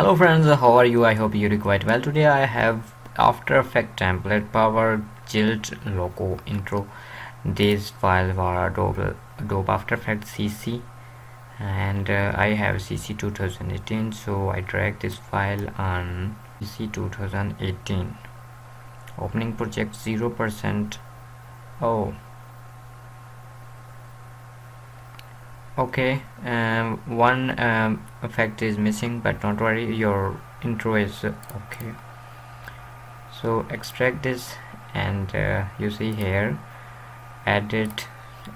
Hello friends, how are you? I hope you do quite well. Today I have After Effects template power jilt logo intro. This file was Adobe After Effects CC, and I have CC 2018, so I drag this file on CC 2018. Opening project 0%. Oh, okay. One effect is missing, but don't worry, your intro is okay. So extract this, and you see here edit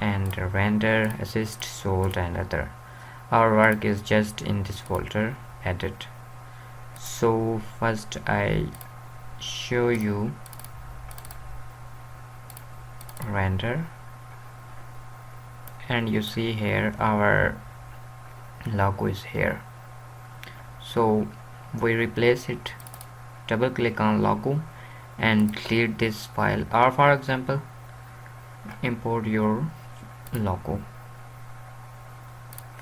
and render, assist, sold, and other. Our work is just in this folder, edit. So first I show you render, and you see here our logo is here. So we replace it, double click on logo and delete this file, or for example import your logo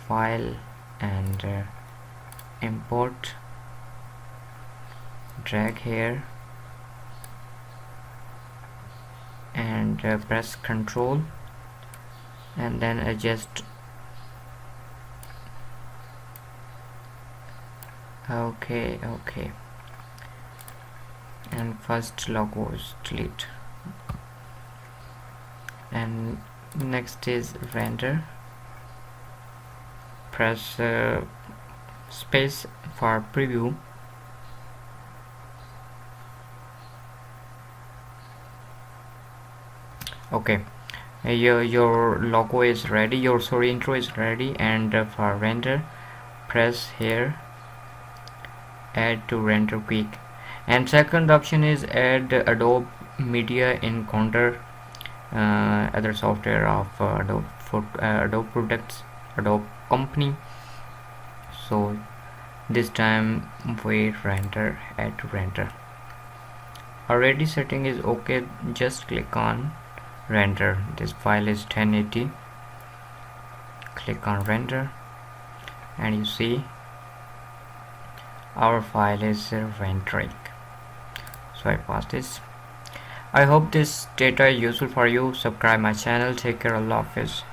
file and import, drag here and press Ctrl and then adjust. Okay, and first logo is delete, and next is render. Press space for preview. Okay, your logo is ready, your intro is ready, and for render press here add to render quick, and second option is add Adobe Media Encoder, other software of Adobe products, Adobe company. So this time we render, add to render. Already setting is okay, just click on render. This file is 1080. Click on render and you see our file is rendering. So I pause this. I hope this data is useful for you. Subscribe my channel. Take care. Allah Hafiz.